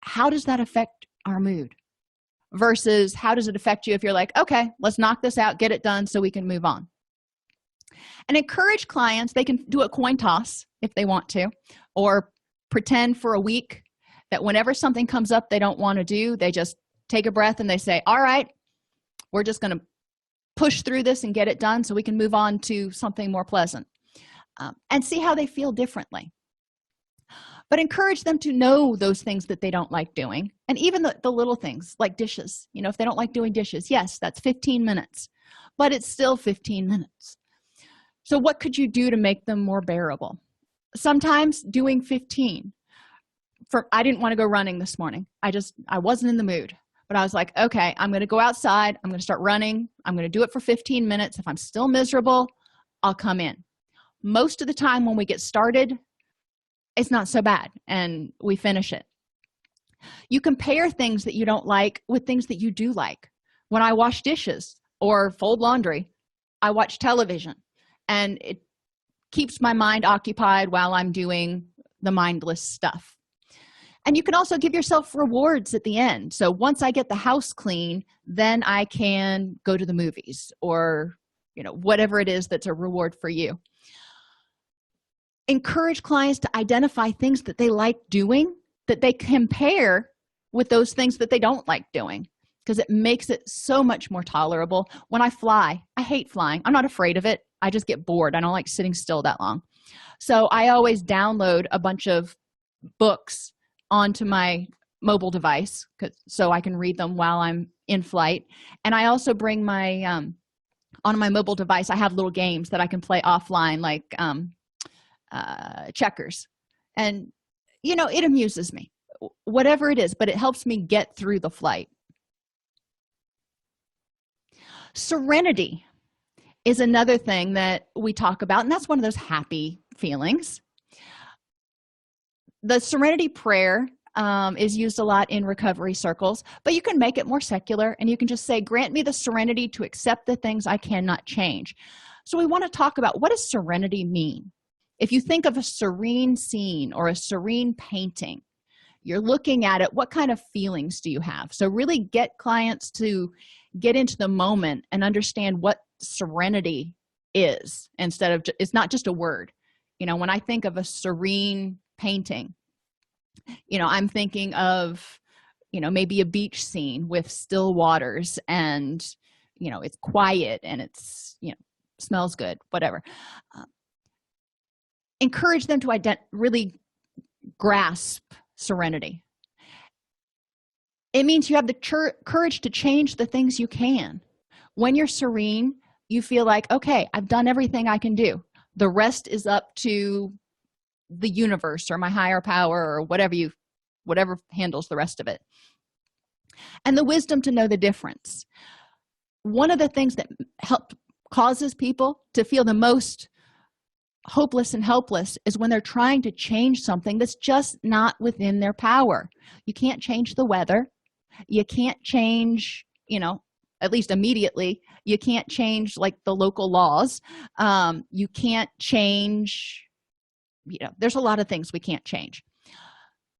how does that affect our mood? Versus how does it affect you if you're like, okay, let's knock this out, get it done so we can move on. And encourage clients, they can do a coin toss if they want to, or pretend for a week that whenever something comes up they don't want to do, they just take a breath and they say, all right, we're just going to push through this and get it done so we can move on to something more pleasant, and see how they feel differently. But encourage them to know those things that they don't like doing, and even the little things like dishes. If they don't like doing dishes, yes, that's 15 minutes, but it's still 15 minutes. So what could you do to make them more bearable? Sometimes doing 15. I didn't want to go running this morning. I wasn't in the mood, but I was like, okay, I'm going to go outside. I'm going to start running. I'm going to do it for 15 minutes. If I'm still miserable, I'll come in. Most of the time when we get started, it's not so bad and we finish it. You compare things that you don't like with things that you do like. When I wash dishes or fold laundry, I watch television, and it keeps my mind occupied while I'm doing the mindless stuff. And you can also give yourself rewards at the end. So once I get the house clean, then I can go to the movies or, whatever it is that's a reward for you. Encourage clients to identify things that they like doing that they compare with those things that they don't like doing, because it makes it so much more tolerable. When I fly, I hate flying. I'm not afraid of it. I just get bored. I don't like sitting still that long. So I always download a bunch of books onto my mobile device so I can read them while I'm in flight. And I also bring my on my mobile device, I have little games that I can play offline, like checkers. And it amuses me, whatever it is, but it helps me get through the flight. Serenity is another thing that we talk about, and that's one of those happy feelings. The Serenity prayer is used a lot in recovery circles, but you can make it more secular, and you can just say, grant me the serenity to accept the things I cannot change. So we want to talk about, what does serenity mean? If you think of a serene scene or a serene painting, you're looking at it, what kind of feelings do you have? So really get clients to get into the moment and understand what serenity is, instead of, it's not just a word. When I think of a serene painting, I'm thinking of maybe a beach scene with still waters, and it's quiet, and it's smells good, whatever. Encourage them to really grasp serenity. It means you have the courage to change the things you can. When you're serene, you feel like, okay, I've done everything I can do. The rest is up to the universe or my higher power or whatever handles the rest of it. And the wisdom to know the difference. One of the things that causes people to feel the most hopeless and helpless is when they're trying to change something that's just not within their power. You can't change the weather. You can't change, at least immediately, you can't change like the local laws. You can't change, there's a lot of things we can't change.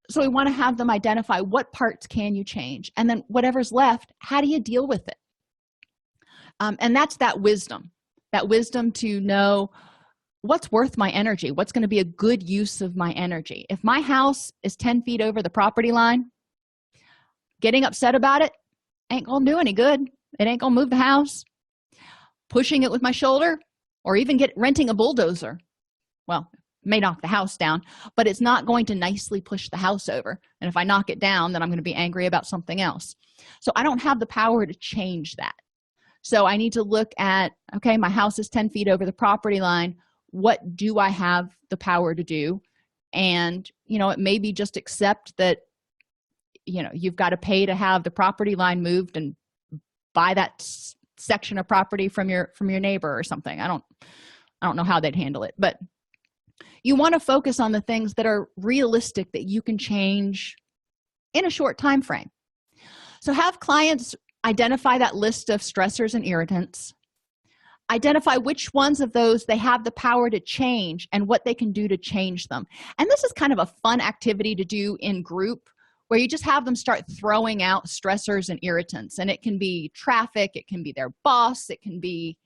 So we want to have them identify what parts can you change, and then whatever's left, how do you deal with it? And that's that wisdom to know what's worth my energy, what's going to be a good use of my energy. If my house is 10 feet over the property line, getting upset about it ain't gonna do any good. It ain't gonna move the house. Pushing it with my shoulder, or even renting a bulldozer, well, may knock the house down, but it's not going to nicely push the house over. And if I knock it down, then I'm going to be angry about something else. So I don't have the power to change that. So I need to look at, okay, my house is 10 feet over the property line. What do I have the power to do? And it may be just accept that you've got to pay to have the property line moved and buy that section of property from your neighbor or something. I don't know how they'd handle it, but you want to focus on the things that are realistic, that you can change in a short time frame. So have clients identify that list of stressors and irritants. Identify which ones of those they have the power to change and what they can do to change them. And this is kind of a fun activity to do in group, where you just have them start throwing out stressors and irritants. And it can be traffic, it can be their boss, it can be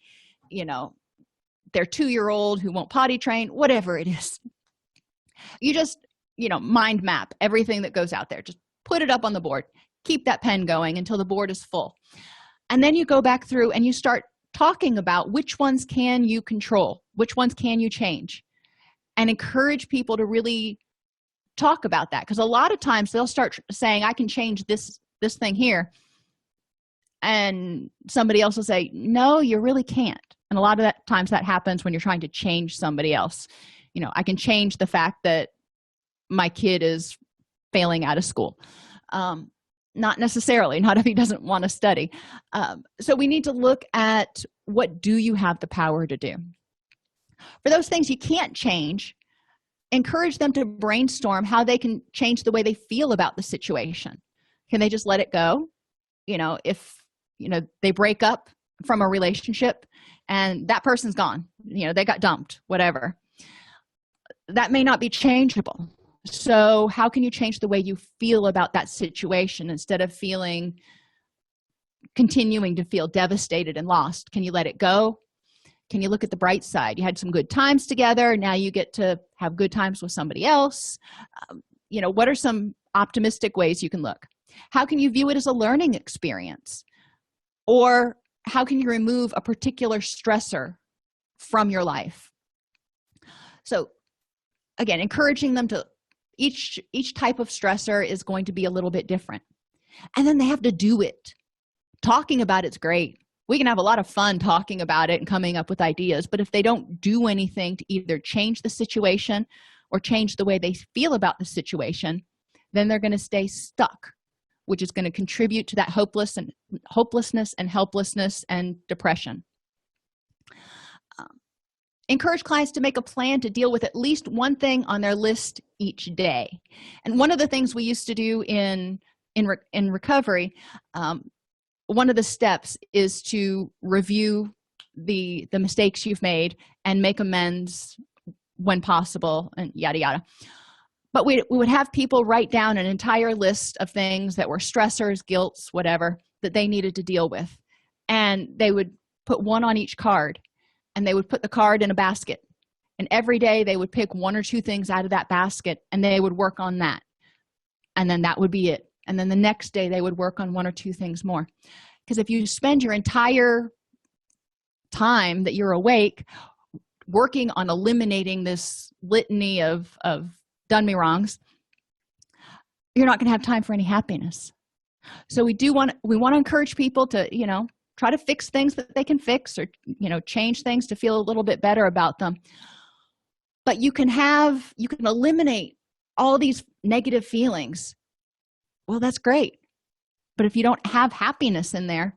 their 2-year-old who won't potty train, whatever it is. You just mind map everything that goes out there. Just put it up on the board. Keep that pen going until the board is full. And then you go back through and you start talking about which ones can you control, which ones can you change, and encourage people to really talk about that. Because a lot of times they'll start saying, I can change this thing here, and somebody else will say, no, you really can't. And a lot of times that happens when you're trying to change somebody else. I can change the fact that my kid is failing out of school. Not necessarily, not if he doesn't want to study. So we need to look at, what do you have the power to do? For those things you can't change, encourage them to brainstorm how they can change the way they feel about the situation. Can they just let it go? If they break up from a relationship and that person's gone, they got dumped, whatever, that may not be changeable. So how can you change the way you feel about that situation instead of continuing to feel devastated and lost? Can you let it go? Can you look at the bright side? You had some good times together. Now you get to have good times with somebody else. What are some optimistic ways you can look? How can you view it as a learning experience? Or how can you remove a particular stressor from your life? So again, encouraging them to each type of stressor is going to be a little bit different. And then they have to do it. Talking about it's great. We can have a lot of fun talking about it and coming up with ideas, but if they don't do anything to either change the situation or change the way they feel about the situation, then they're going to stay stuck, which is going to contribute to that hopelessness and helplessness and depression. Encourage clients to make a plan to deal with at least one thing on their list each day. And one of the things we used to do in recovery, one of the steps is to review the mistakes you've made and make amends when possible, and yada yada. But we would have people write down an entire list of things that were stressors, guilts, whatever, that they needed to deal with. And they would put one on each card, and they would put the card in a basket. And every day they would pick one or two things out of that basket and they would work on that. And then that would be it. And then the next day they would work on one or two things more. Because if you spend your entire time that you're awake working on eliminating this litany of done me wrongs, you're not going to have time for any happiness. So we want to encourage people to, try to fix things that they can fix, or, change things to feel a little bit better about them. But you can eliminate all these negative feelings. Well, that's great. But if you don't have happiness in there,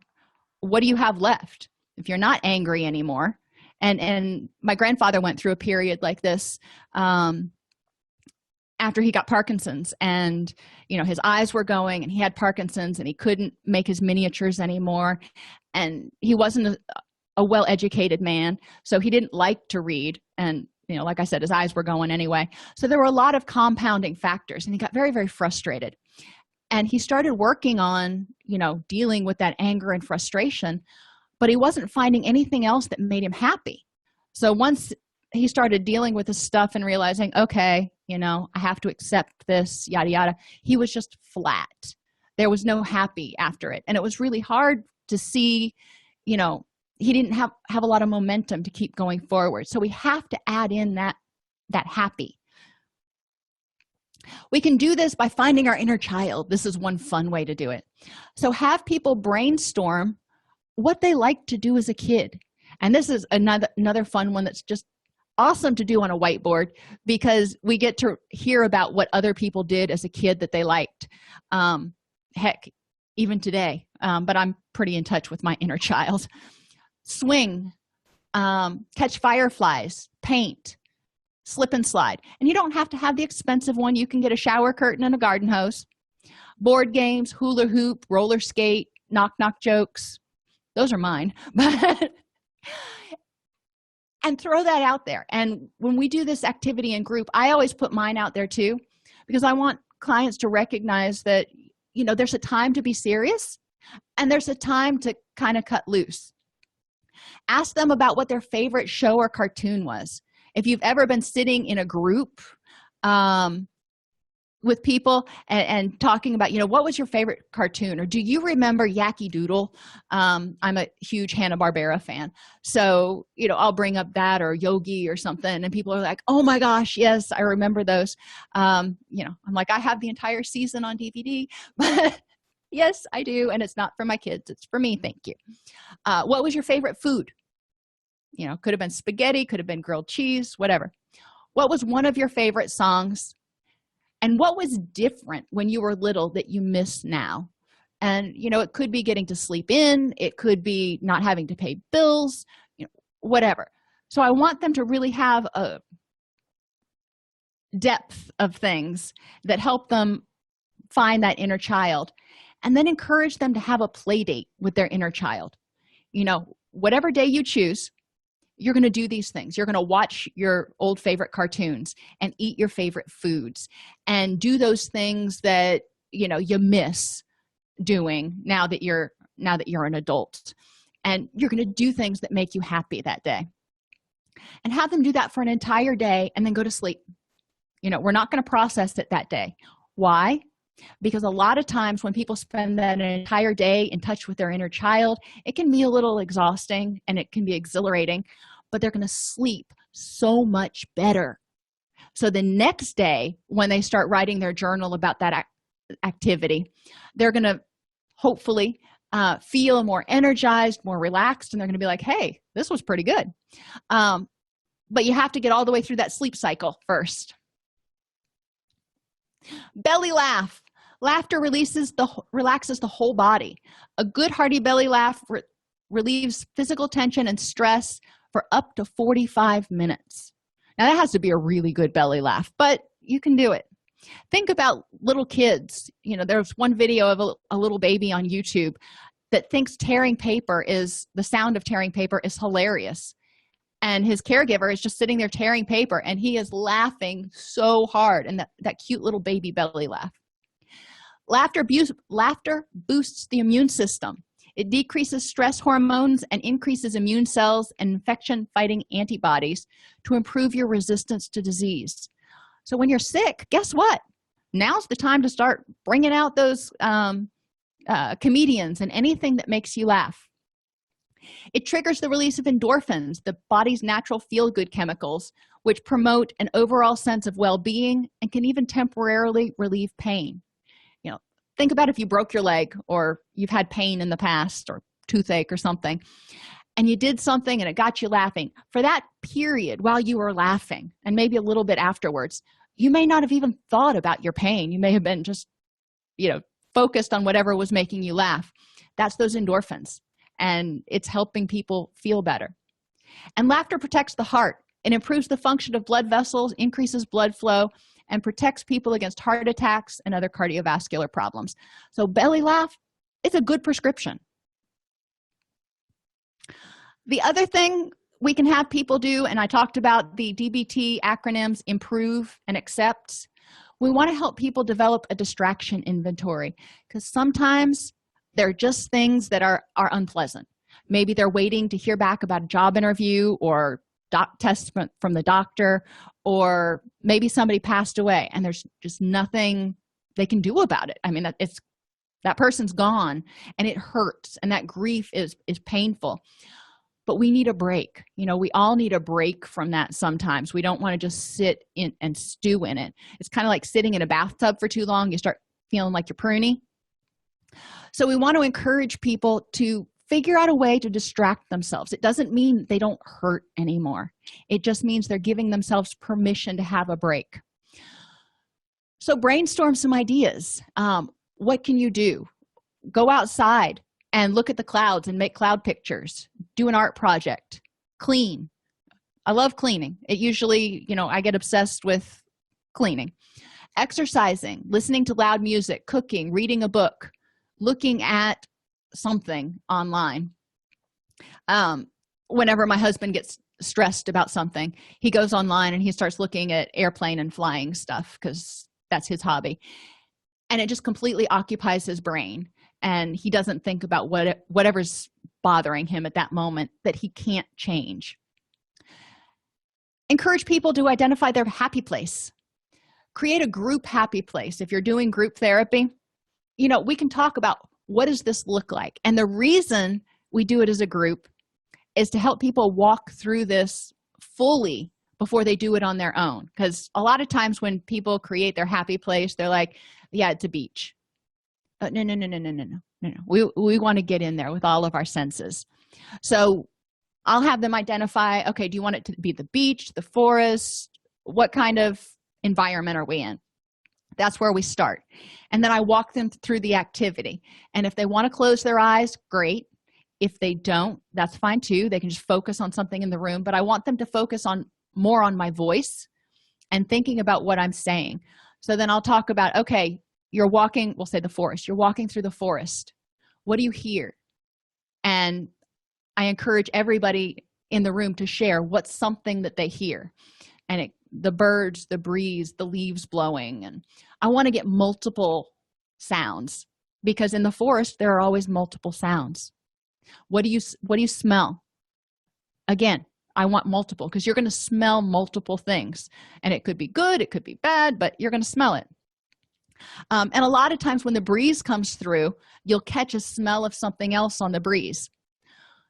what do you have left? If you're not angry anymore, and my grandfather went through a period like this after he got Parkinson's, and his eyes were going and he had Parkinson's and he couldn't make his miniatures anymore, and he wasn't a well-educated man, so he didn't like to read, and like I said, his eyes were going anyway. So there were a lot of compounding factors, and he got very, very frustrated, and he started working on dealing with that anger and frustration, but he wasn't finding anything else that made him happy. So once he started dealing with his stuff and realizing, okay, I have to accept this, yada yada, he was just flat. There was no happy after it, and it was really hard to see. He didn't have a lot of momentum to keep going forward. So we have to add in that happy. We can do this by finding our inner child. This is one fun way to do it. So have people brainstorm what they like to do as a kid. And this is another fun one that's just awesome to do on a whiteboard, because we get to hear about what other people did as a kid that they liked. Heck, even today, but I'm pretty in touch with my inner child. Swing, catch fireflies, paint, slip and slide. And you don't have to have the expensive one. You can get a shower curtain and a garden hose. Board games, hula hoop, roller skate, knock knock jokes. Those are mine. And throw that out there. And when we do this activity in group, I always put mine out there too, because I want clients to recognize that there's a time to be serious and there's a time to kind of cut loose. Ask them about what their favorite show or cartoon was. If you've ever been sitting in a group with people and talking about, what was your favorite cartoon? Or do you remember Yacky Doodle? I'm a huge Hanna-Barbera fan. So, I'll bring up that, or Yogi or something. And people are like, oh my gosh, yes, I remember those. I'm like, I have the entire season on DVD, but yes, I do. And it's not for my kids. It's for me. Thank you. What was your favorite food? Could have been spaghetti, could have been grilled cheese, whatever. What was one of your favorite songs? And what was different when you were little that you miss now? And, it could be getting to sleep in. It could be not having to pay bills, whatever. So I want them to really have a depth of things that help them find that inner child, and then encourage them to have a play date with their inner child. Whatever day you choose, you're going to do these things. You're going to watch your old favorite cartoons and eat your favorite foods and do those things that, you miss doing now that you're an adult. And you're going to do things that make you happy that day. And have them do that for an entire day and then go to sleep. We're not going to process it that day. Why? Because a lot of times when people spend that entire day in touch with their inner child, it can be a little exhausting and it can be exhilarating, but they're going to sleep so much better. So the next day, when they start writing their journal about that activity, they're going to hopefully feel more energized, more relaxed, and they're going to be like, hey, this was pretty good. But you have to get all the way through that sleep cycle first. Belly laugh. Laughter relaxes the whole body. A good hearty belly laugh relieves physical tension and stress for up to 45 minutes. Now, that has to be a really good belly laugh, but you can do it. Think about little kids. There's one video of a little baby on YouTube that thinks the sound of tearing paper is hilarious. And his caregiver is just sitting there tearing paper, and he is laughing so hard, and that cute little baby belly laugh. Laughter boosts the immune system. It decreases stress hormones and increases immune cells and infection-fighting antibodies to improve your resistance to disease. So when you're sick, guess what? Now's the time to start bringing out those comedians and anything that makes you laugh. It triggers the release of endorphins, the body's natural feel-good chemicals, which promote an overall sense of well-being and can even temporarily relieve pain. You know, think about if you broke your leg or you've had pain in the past or toothache or something, and you did something and it got you laughing. For that period while you were laughing, and maybe a little bit afterwards, you may not have even thought about your pain. You may have been just, focused on whatever was making you laugh. That's those endorphins, and it's helping people feel better. And laughter protects the heart. It improves the function of blood vessels, increases blood flow, and protects people against heart attacks and other cardiovascular problems. So belly laugh, it's a good prescription. The other thing we can have people do, and I talked about the DBT acronyms, improve and accept. We want to help people develop a distraction inventory, because sometimes they're just things that are unpleasant. Maybe they're waiting to hear back about a job interview or test from the doctor, or maybe somebody passed away and there's just nothing they can do about it. I mean, that person's gone and it hurts, and that grief is painful. But we need a break. We all need a break from that sometimes. We don't want to just sit in and stew in it. It's kind of like sitting in a bathtub for too long. You start feeling like you're pruny. So we want to encourage people to figure out a way to distract themselves. It doesn't mean they don't hurt anymore. It just means they're giving themselves permission to have a break. So brainstorm some ideas. What can you do? Go outside and look at the clouds and make cloud pictures. Do an art project. Clean. I love cleaning. It usually, I get obsessed with cleaning. Exercising, listening to loud music, cooking, reading a book, looking at something online. Whenever my husband gets stressed about something, he goes online and he starts looking at airplane and flying stuff, because that's his hobby. And it just completely occupies his brain. And he doesn't think about whatever's bothering him at that moment that he can't change. Encourage people to identify their happy place. Create a group happy place. If you're doing group therapy, we can talk about what does this look like. And the reason we do it as a group is to help people walk through this fully before they do it on their own. Because a lot of times when people create their happy place, they're like, yeah, it's a beach. No. We want to get in there with all of our senses. So I'll have them identify, okay, do you want it to be the beach, the forest? What kind of environment are we in? That's where we start. And then I walk them through the activity. And if they want to close their eyes, great. If they don't, that's fine too. They can just focus on something in the room. But I want them to focus more on my voice and thinking about what I'm saying. So then I'll talk about, okay, you're walking, we'll say the forest. You're walking through the forest. What do you hear? And I encourage everybody in the room to share what's something that they hear. And the birds, the breeze, the leaves blowing. And I want to get multiple sounds, because in the forest, there are always multiple sounds. What do you smell? Again, I want multiple, because you're going to smell multiple things. And it could be good, it could be bad, but you're going to smell it. And a lot of times when the breeze comes through, you'll catch a smell of something else on the breeze.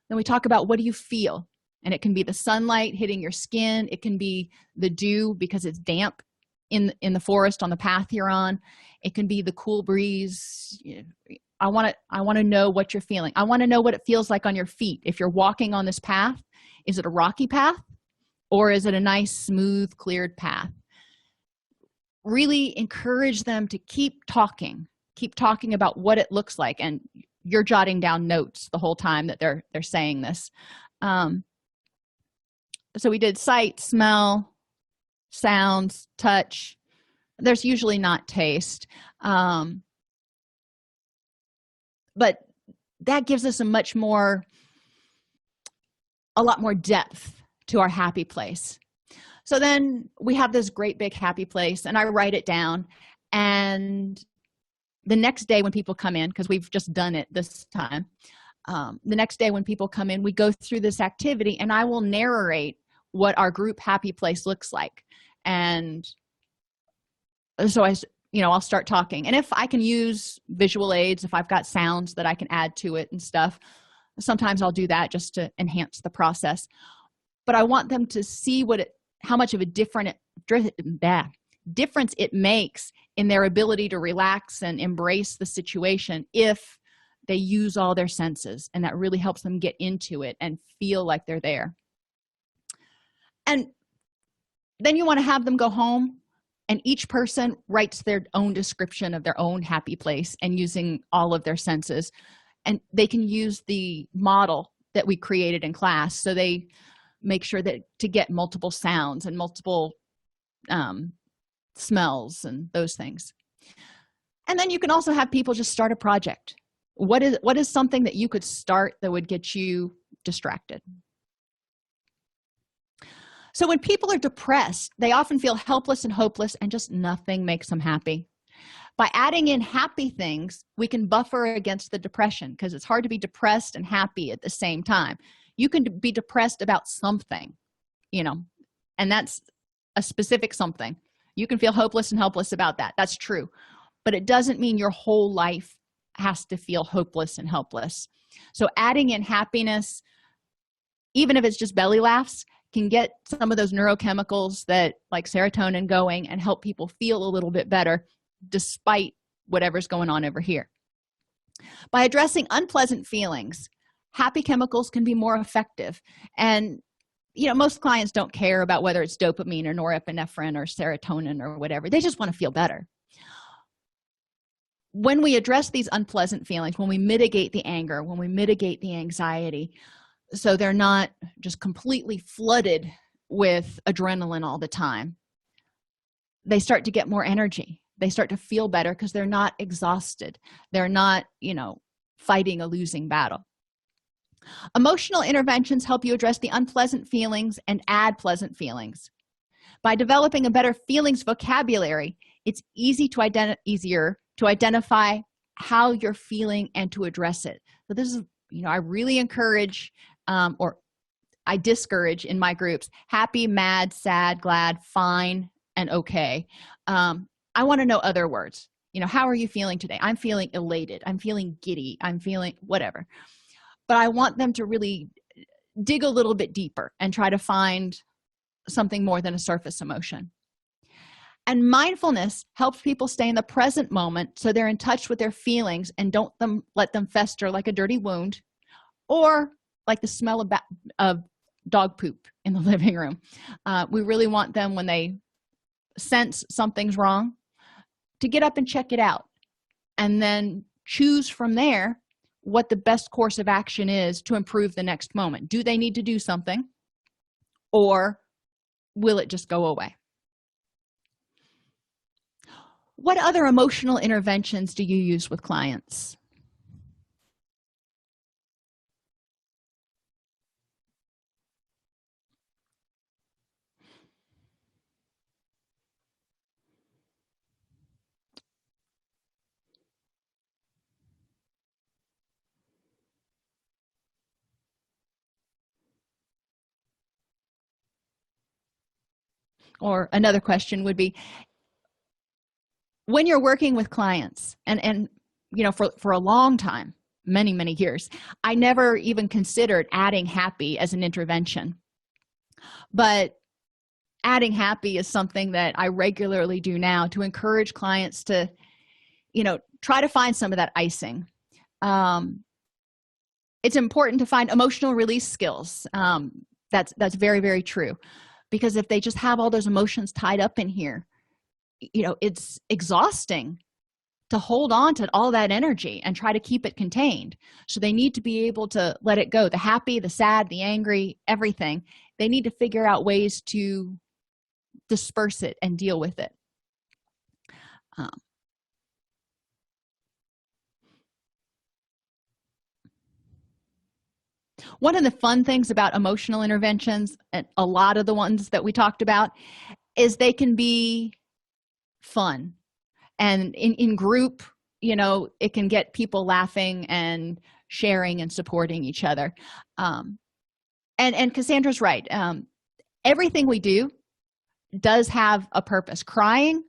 Then we talk about, what do you feel? And it can be the sunlight hitting your skin. It can be the dew because it's damp in the forest on the path you're on. It can be the cool breeze. I want to know what you're feeling. I want to know what it feels like on your feet. If you're walking on this path, is it a rocky path or is it a nice, smooth, cleared path? Really encourage them to keep talking about what it looks like, and you're jotting down notes the whole time that they're saying this. So we did sight, smell, sounds, touch. There's usually not taste, but that gives us a lot more depth to our happy place. So then we have this great big happy place, and I write it down. And the next day when people come in, because we've just done it this time, The next day when people come in, we go through this activity and I will narrate what our group happy place looks like. And so I'll start talking, and if I can use visual aids, if I've got sounds that I can add to it and stuff, sometimes I'll do that just to enhance the process. But I want them to see how much of a difference it makes in their ability to relax and embrace the situation if they use all their senses, and that really helps them get into it and feel like they're there. And then you want to have them go home, and each person writes their own description of their own happy place and using all of their senses, and they can use the model that we created in class. So they make sure that to get multiple sounds and multiple smells and those things. And then you can also have people just start a project. What is something that you could start that would get you distracted? So when people are depressed, they often feel helpless and hopeless, and just nothing makes them happy. By adding in happy things, we can buffer against the depression, because it's hard to be depressed and happy at the same time. You can be depressed about something, and that's a specific something. You can feel hopeless and helpless about that. That's true. But it doesn't mean your whole life has to feel hopeless and helpless. So adding in happiness, even if it's just belly laughs, can get some of those neurochemicals that like serotonin going and help people feel a little bit better despite whatever's going on over here. By addressing unpleasant feelings, happy chemicals can be more effective. And most clients don't care about whether it's dopamine or norepinephrine or serotonin or whatever. They just want to feel better. When we address these unpleasant feelings, when we mitigate the anger, when we mitigate the anxiety, so they're not just completely flooded with adrenaline all the time, they start to get more energy. They start to feel better because they're not exhausted. They're not, fighting a losing battle. Emotional interventions help you address the unpleasant feelings and add pleasant feelings. By developing a better feelings vocabulary, it's easier to identify how you're feeling and to address it. So this is, I really encourage or I discourage in my groups happy, mad, sad, glad, fine, and okay. I want to know other words. How are you feeling today? I'm feeling elated. I'm feeling giddy. I'm feeling whatever. But I want them to really dig a little bit deeper and try to find something more than a surface emotion. And mindfulness helps people stay in the present moment so they're in touch with their feelings and don't let them fester like a dirty wound or like the smell of dog poop in the living room. We really want them, when they sense something's wrong, to get up and check it out and then choose from there what the best course of action is to improve the next moment. Do they need to do something, or will it just go away? What other emotional interventions do you use with clients? Or another question would be, when you're working with clients, and for a long time, many years, I never even considered adding happy as an intervention. But adding happy is something that I regularly do now to encourage clients to, try to find some of that icing. It's important to find emotional release skills. That's very, very true. Because if they just have all those emotions tied up in here, it's exhausting to hold on to all that energy and try to keep it contained. So they need to be able to let it go. The happy, the sad, the angry, everything. They need to figure out ways to disperse it and deal with it. One of the fun things about emotional interventions, and a lot of the ones that we talked about, is they can be fun. And in group, it can get people laughing and sharing and supporting each other. And Cassandra's right. Everything we do does have a purpose. Crying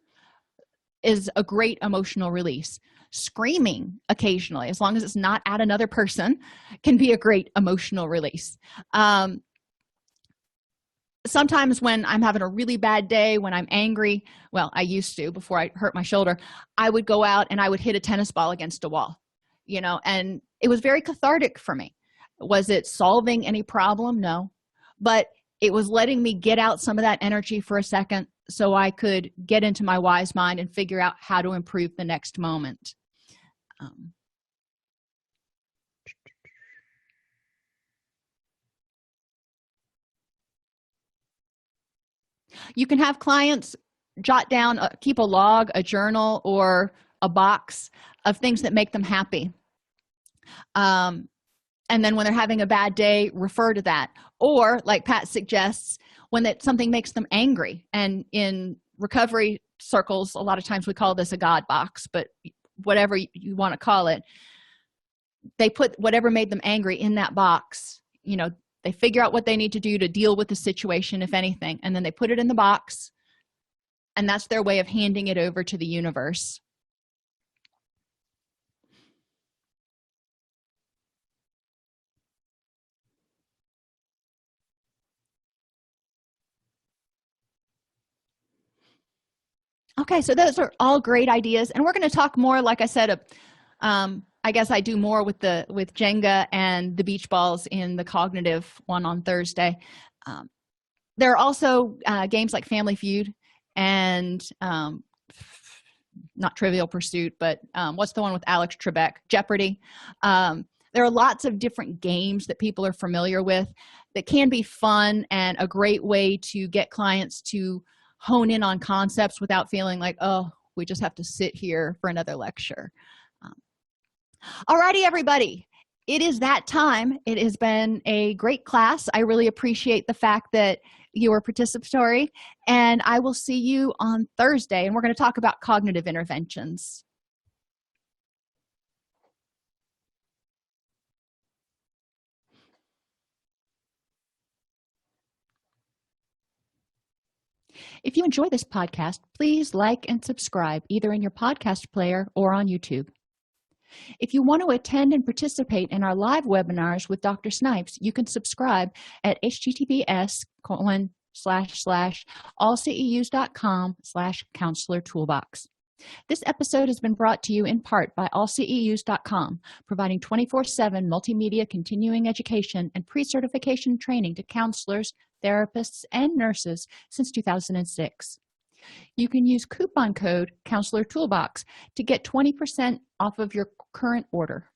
is a great emotional release. Screaming occasionally, as long as it's not at another person, can be a great emotional release. Sometimes when I'm having a really bad day, when I'm angry, well, I used to before I hurt my shoulder, I would go out and I would hit a tennis ball against a wall, and it was very cathartic for me. Was it solving any problem? No, but it was letting me get out some of that energy for a second so I could get into my wise mind and figure out how to improve the next moment. You can have clients jot down, keep a log, a journal, or a box of things that make them happy. And then when they're having a bad day, refer to that. Or, like Pat suggests, when something makes them angry. And in recovery circles, a lot of times we call this a God box, but whatever you want to call it, they put whatever made them angry in that box. They figure out what they need to do to deal with the situation, if anything, and then they put it in the box, and that's their way of handing it over to the universe. Okay, so those are all great ideas, and we're going to talk more, like I said, I guess I do more with Jenga and the beach balls in the cognitive one on Thursday. There are also games like Family Feud and not Trivial Pursuit, but what's the one with Alex Trebek? Jeopardy. There are lots of different games that people are familiar with that can be fun and a great way to get clients to hone in on concepts without feeling like, oh, we just have to sit here for another lecture. Alrighty, everybody, it is that time. It has been a great class. I really appreciate the fact that you were participatory, and I will see you on Thursday, and we're going to talk about cognitive interventions. If you enjoy this podcast, please like and subscribe either in your podcast player or on YouTube. If you want to attend and participate in our live webinars with Dr. Snipes, you can subscribe at https://allceus.com/counselor toolbox. This episode has been brought to you in part by allceus.com, providing 24/7 multimedia continuing education and pre-certification training to counselors, therapists, and nurses since 2006. You can use coupon code Counselor Toolbox to get 20% off of your current order.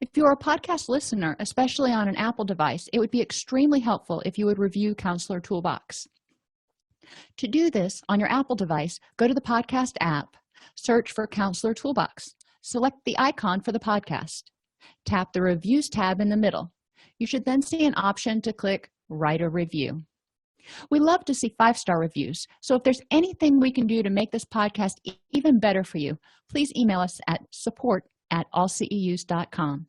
If you're a podcast listener, especially on an Apple device, it would be extremely helpful if you would review Counselor Toolbox. To do this on your Apple device, go to the podcast app, search for Counselor Toolbox, select the icon for the podcast, tap the Reviews tab in the middle. You should then see an option to click Write a Review. We love to see 5-star reviews, so if there's anything we can do to make this podcast even better for you, please email us at support@allceus.com.